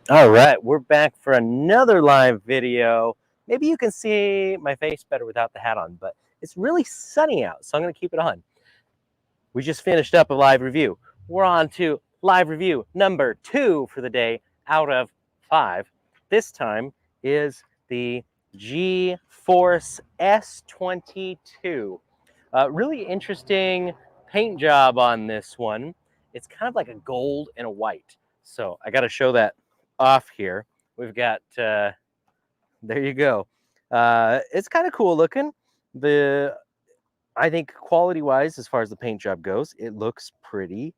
All right, we're back for another live video. Maybe you can see my face better without the hat on, but it's really sunny out, so I'm going to keep it on. We just finished up a live review. We're on to live review number 2 for the day out of 5. This time is the GForce S22. Really interesting paint job on this one. It's kind of like a gold and a white. So I got to show that off here. We've got, there you go. It's kind of cool looking. I think quality-wise, as far as the paint job goes, it looks pretty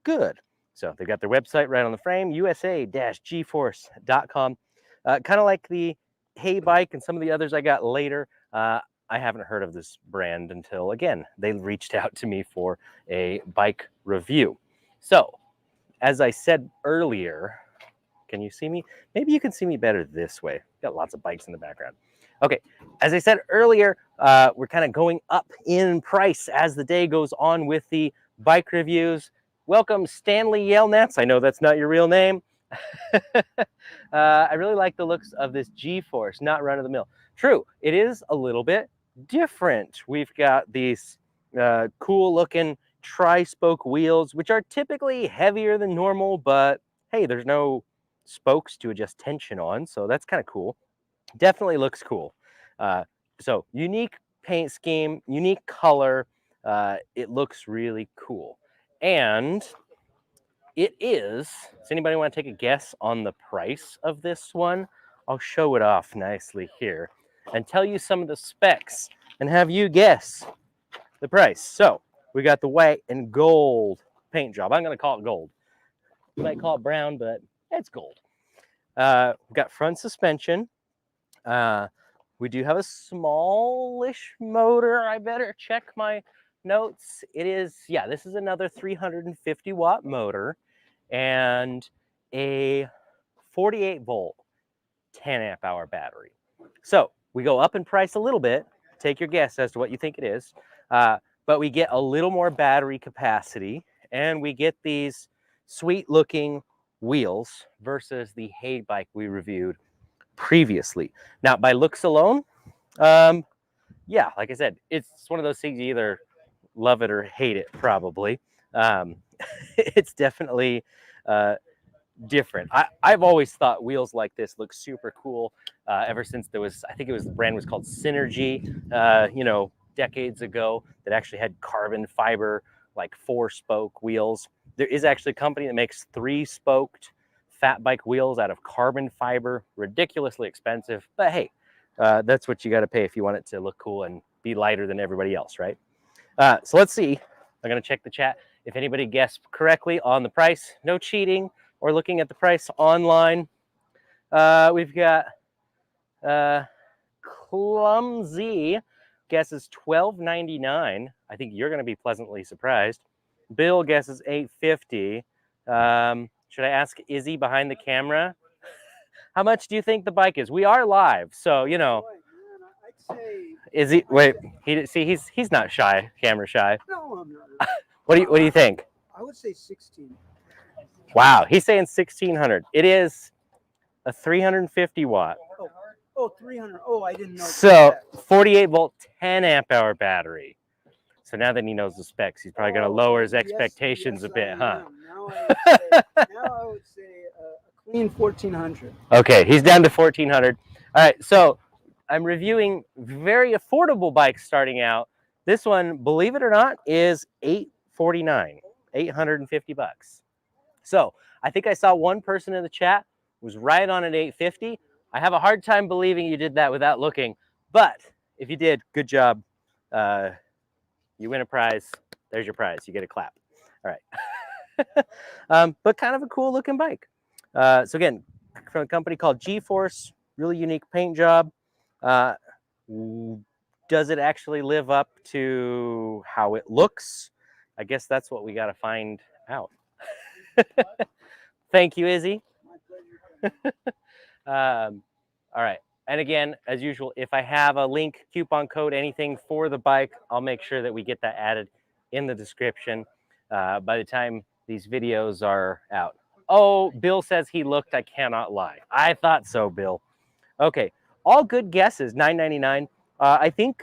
good. So they've got their website right on the frame, usa-gforce.com. Kind of like the Hey Bike and some of the others I got later. I haven't heard of this brand until, again, they reached out to me for a bike review. So, as I said earlier, can you see me? Maybe you can see me better this way. Got lots of bikes in the background. Okay, as I said earlier, we're kind of going up in price as the day goes on with the bike reviews. Welcome, Stanley Yelnats. I know that's not your real name. I really like the looks of this GForce, not run-of-the-mill. True, it is a little bit different. We've got these cool-looking tri-spoke wheels, which are typically heavier than normal, but hey, there's no spokes to adjust tension on, so that's kind of cool. Definitely looks cool. So unique paint scheme, unique color. It looks really cool. And it is, does anybody want to take a guess on the price of this one? I'll show it off nicely here and tell you some of the specs and have you guess the price. So we got the white and gold paint job. I'm going to call it gold. You might call it brown, but it's gold. We've got front suspension. We do have a smallish motor. I better check my notes. It is, yeah, this is another 350 watt motor and a 48 volt 10 amp hour battery. So we go up in price a little bit. Take your guess as to what you think it is. But we get a little more battery capacity and we get these sweet looking wheels versus the Hey Bike we reviewed previously. Now, by looks alone, yeah, like I said, it's one of those things you either love it or hate it, probably. It's definitely different. I've always thought wheels like this look super cool ever since there was, I think it was, the brand was called Synergy, you know, decades ago, that actually had carbon fiber, like 4-spoke wheels. There is actually a company that makes 3-spoked fat bike wheels out of carbon fiber, ridiculously expensive, but hey, that's what you got to pay if you want it to look cool and be lighter than everybody else, right? So let's see. I'm going to check the chat. If anybody guessed correctly on the price, no cheating or looking at the price online. We've got Clumsy guesses $12.99. I think you're going to be pleasantly surprised. Bill guesses $8.50. Should I ask Izzy behind the camera? How much do you think the bike is? We are live, so you know. I'd say. Izzy, wait. He's not shy, camera shy. No, I'm not. What do you think? I would say 16. Wow, he's saying 1600. It is a 350 watt. Oh, 300. Oh, I didn't know. So 48 volt, 10 amp hour battery. So now that he knows the specs, he's probably going to lower his expectations a bit, huh? Now I would say a clean 1400. Okay, he's down to 1400. All right, so I'm reviewing very affordable bikes starting out. This one, believe it or not, is $849, 850 bucks. So I think I saw one person in the chat was right on at 850. I have a hard time believing you did that without looking, but if you did, good job. You win a prize. There's your prize. You get a clap. All right. But kind of a cool looking bike. So again, from a company called GForce, really unique paint job. Does it actually live up to how it looks? I guess that's what we got to find out. Thank you, Izzy. My pleasure. All right. And again, as usual, if I have a link, coupon code, anything for the bike, I'll make sure that we get that added in the description by the time these videos are out. Oh, Bill says he looked. I cannot lie. I thought so, Bill. Okay, all good guesses. $9.99. I think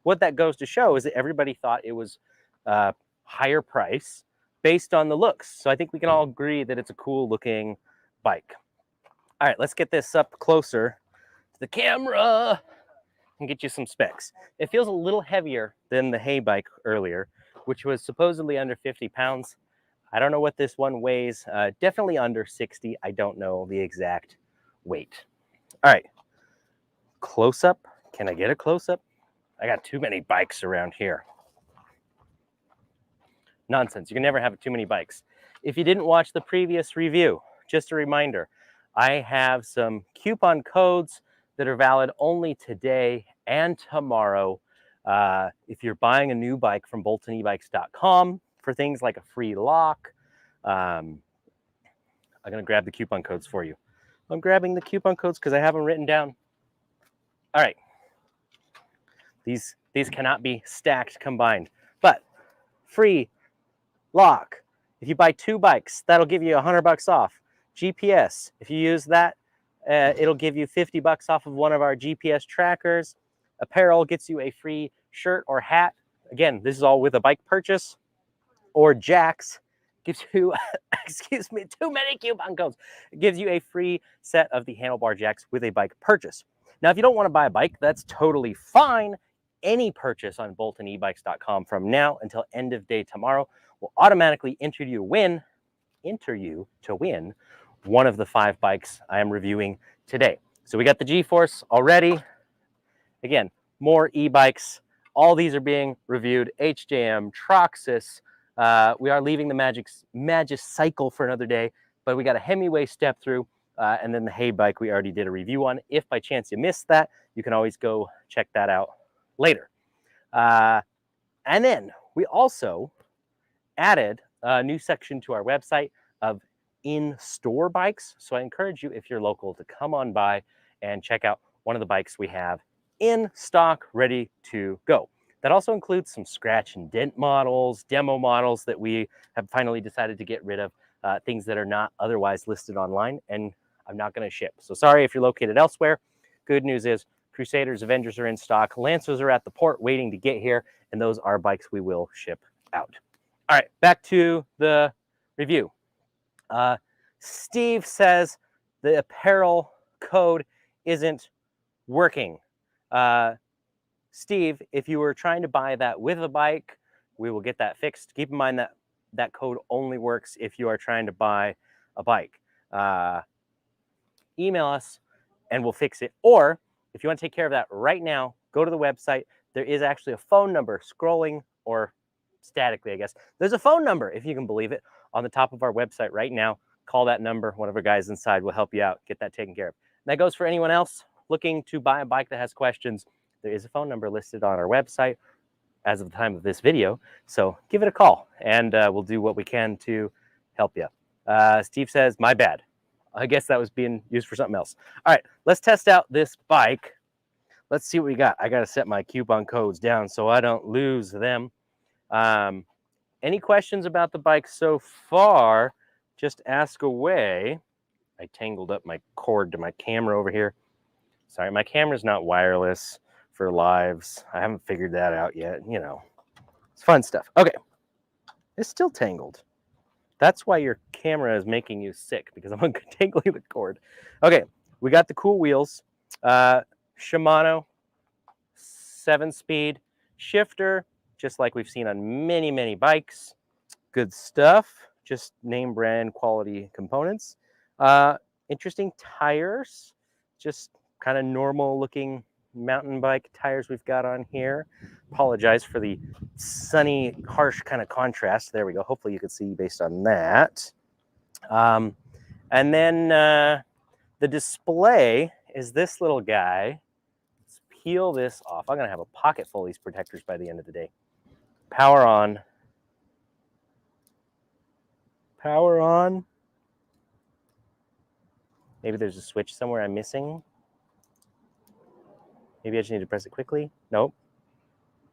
what that goes to show is that everybody thought it was higher price based on the looks. So I think we can all agree that it's a cool looking bike. All right, let's get this up closer to the camera and get you some specs. It feels a little heavier than the hay bike earlier, which was supposedly under 50 pounds. I don't know what this one weighs. Definitely under 60. I don't know the exact weight. All right, close up. Can I get a close up? I got too many bikes around here. Nonsense. You can never have too many bikes. If you didn't watch the previous review, just a reminder, I have some coupon codes that are valid only today and tomorrow. If you're buying a new bike from boltonebikes.com for things like a free lock, I'm going to grab the coupon codes for you. I'm grabbing the coupon codes because I have them written down. All right. These cannot be stacked combined, but free lock. If you buy 2 bikes, that'll give you $100 off. GPS, if you use that, it'll give you $50 off of one of our GPS trackers. Apparel gets you a free shirt or hat. Again, this is all with a bike purchase. Or Jacks gives you, excuse me, too many coupon codes. It gives you a free set of the handlebar jacks with a bike purchase. Now, if you don't want to buy a bike, that's totally fine. Any purchase on boltonebikes.com from now until end of day tomorrow will automatically enter you to win one of the 5 bikes I am reviewing today. So we got the GForce already. Again, more e-bikes. All these are being reviewed. HJM, Troxus. We are leaving the Magis Cycle for another day, but we got a Hemingway step through, and then the hay bike we already did a review on. If by chance you missed that, you can always go check that out later. And then we also added a new section to our website of in-store bikes. So I encourage you, if you're local, to come on by and check out one of the bikes we have in stock, ready to go. That also includes some scratch and dent models, demo models that we have finally decided to get rid of, things that are not otherwise listed online, and I'm not going to ship. So sorry if you're located elsewhere. Good news is Crusaders, Avengers are in stock. Lancers are at the port waiting to get here, and those are bikes we will ship out. All right, back to the review. Steve says the apparel code isn't working. Steve, if you were trying to buy that with a bike, we will get that fixed. Keep in mind that that code only works if you are trying to buy a bike. Email us and we'll fix it. Or if you want to take care of that right now, go to the website. There is actually a phone number scrolling, or statically, I guess. There's a phone number, if you can believe it, on the top of our website right now. Call that number. One of our guys inside will help you out, get that taken care of. And that goes for anyone else looking to buy a bike that has questions. There is a phone number listed on our website as of the time of this video. So give it a call and we'll do what we can to help you. Steve says, my bad. I guess that was being used for something else. All right, let's test out this bike. Let's see what we got. I got to set my coupon codes down so I don't lose them. Any questions about the bike so far, just ask away. I tangled up my cord to my camera over here. Sorry, my camera's not wireless for lives. I haven't figured that out yet. You know, it's fun stuff. Okay, it's still tangled. That's why your camera is making you sick, because I'm untangling the cord. Okay, we got the cool wheels. Shimano 7-speed shifter, just like we've seen on many, many bikes. Good stuff. Just name brand quality components. Interesting tires. Just kind of normal looking mountain bike tires we've got on here. Apologize for the sunny, harsh kind of contrast. There we go. Hopefully you can see based on that. And then the display is this little guy. Let's peel this off. I'm going to have a pocket full of these protectors by the end of the day. Power on. Power on. Maybe there's a switch somewhere I'm missing. Maybe I just need to press it quickly. Nope.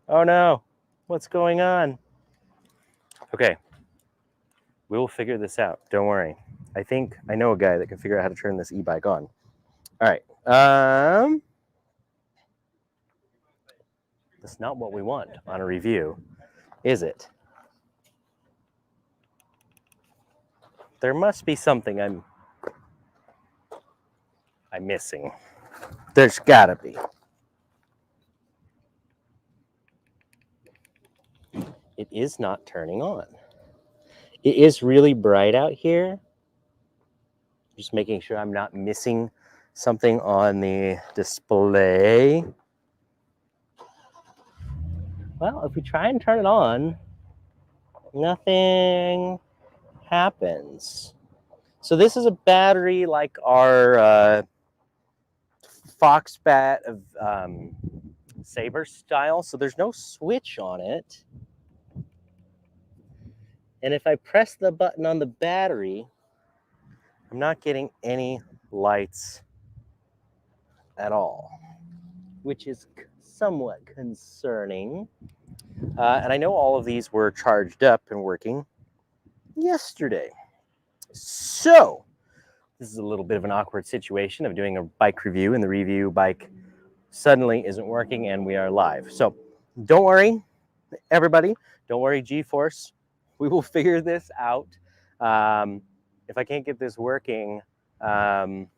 Oh no, what's going on? Okay, we will figure this out. Don't worry. I think I know a guy that can figure out how to turn this e-bike on. All right. That's not what we want on a review, is it? There must be something I'm missing. There's gotta be. It is not turning on. It is really bright out here. Just making sure I'm not missing something on the display. Well, if we try and turn it on, nothing happens. So this is a battery like our Foxbat of Saber style. So there's no switch on it. And if I press the button on the battery, I'm not getting any lights at all, which is somewhat concerning. And I know all of these were charged up and working yesterday. So this is a little bit of an awkward situation of doing a bike review and the review bike suddenly isn't working and we are live. So don't worry, everybody. Don't worry, GForce. We will figure this out. If I can't get this working, we'll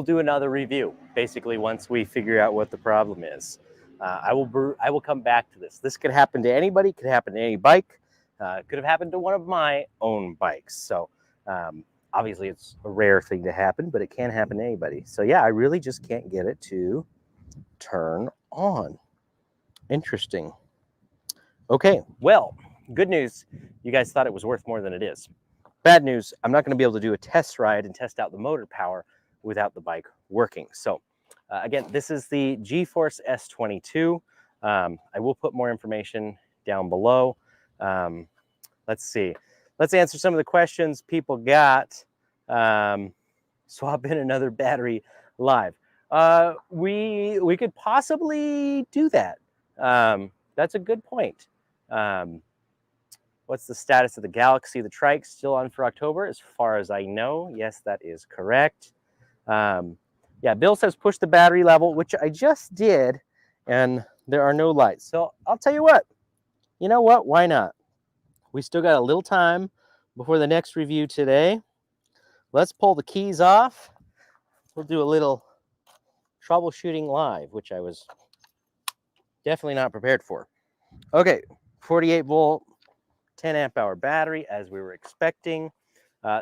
do another review, basically, once we figure out what the problem is. I will come back to this. This could happen to anybody, could happen to any bike, could have happened to one of my own bikes. So obviously it's a rare thing to happen, but it can happen to anybody. So yeah, I really just can't get it to turn on. Interesting. Okay, well, good news. You guys thought it was worth more than it is. Bad news, I'm not going to be able to do a test ride and test out the motor power without the bike working. So again, this is the GForce S22. I will put more information down below. Let's see. Let's answer some of the questions people got. Swap in another battery live. We could possibly do that. That's a good point. What's the status of the Galaxy? The Trike still on for October, as far as I know. Yes, that is correct. Yeah, Bill says push the battery level, which I just did, and there are no lights. So I'll tell you what. You know what? Why not? We still got a little time before the next review today. Let's pull the keys off. We'll do a little troubleshooting live, which I was definitely not prepared for. Okay, 48 volt, 10 amp hour battery, as we were expecting.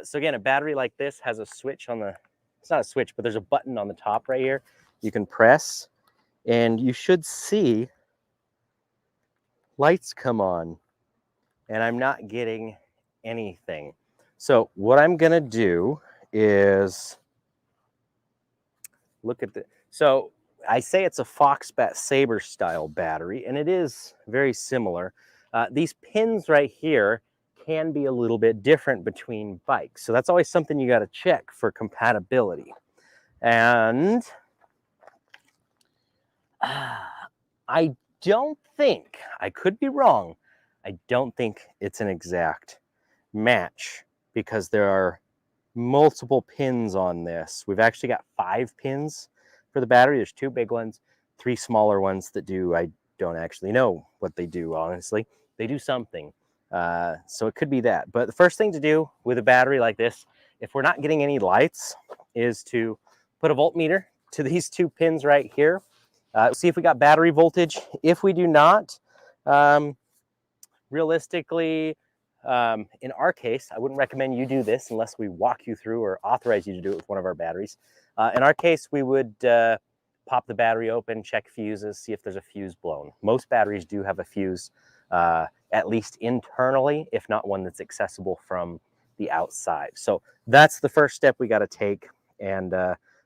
So again, a battery like this has a switch on the, it's not a switch, but there's a button on the top right here. You can press, and you should see lights come on, and I'm not getting anything. So what I'm gonna do is look at the, so I say it's a Foxbat Saber style battery, and it is very similar. These pins right here can be a little bit different between bikes. So that's always something you got to check for compatibility. And I don't think, I could be wrong, I don't think it's an exact match because there are multiple pins on this. We've actually got 5 pins for the battery. There's 2 big ones, 3 smaller ones that do, I don't actually know what they do, honestly. They do something. So it could be that. But the first thing to do with a battery like this, if we're not getting any lights, is to put a voltmeter to these 2 pins right here. See if we got battery voltage. If we do not, realistically, in our case, I wouldn't recommend you do this unless we walk you through or authorize you to do it with one of our batteries. In our case, we would pop the battery open, check fuses, see if there's a fuse blown. Most batteries do have a fuse, at least internally, if not one that's accessible from the outside. So that's the first step we got to take, and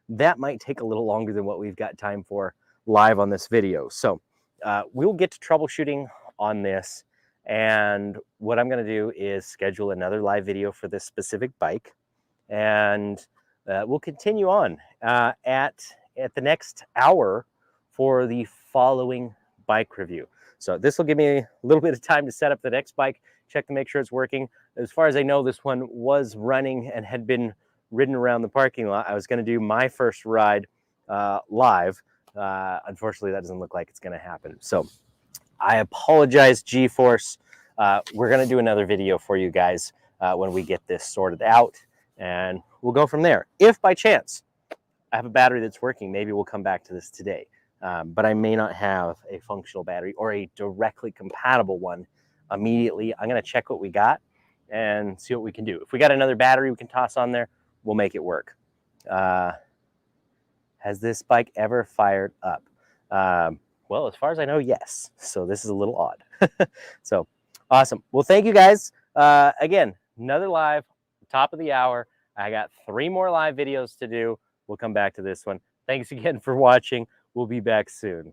that might take a little longer than what we've got time for live on this video. So we'll get to troubleshooting on this, and what I'm going to do is schedule another live video for this specific bike, and we'll continue on at the next hour for the following bike review. So this will give me a little bit of time to set up the next bike, check to make sure it's working. as far as I know, this one was running and had been ridden around the parking lot. I was going to do my first ride live. Unfortunately, that doesn't look like it's going to happen. So I apologize, GForce. We're going to do another video for you guys when we get this sorted out, and we'll go from there. If by chance I have a battery that's working, maybe we'll come back to this today. But I may not have a functional battery or a directly compatible one immediately. I'm going to check what we got and see what we can do. If we got another battery we can toss on there, we'll make it work. Has this bike ever fired up? Well, as far as I know, yes. So this is a little odd. So awesome. Well, thank you guys. Again, another live, top of the hour. I got 3 more live videos to do. We'll come back to this one. Thanks again for watching. We'll be back soon.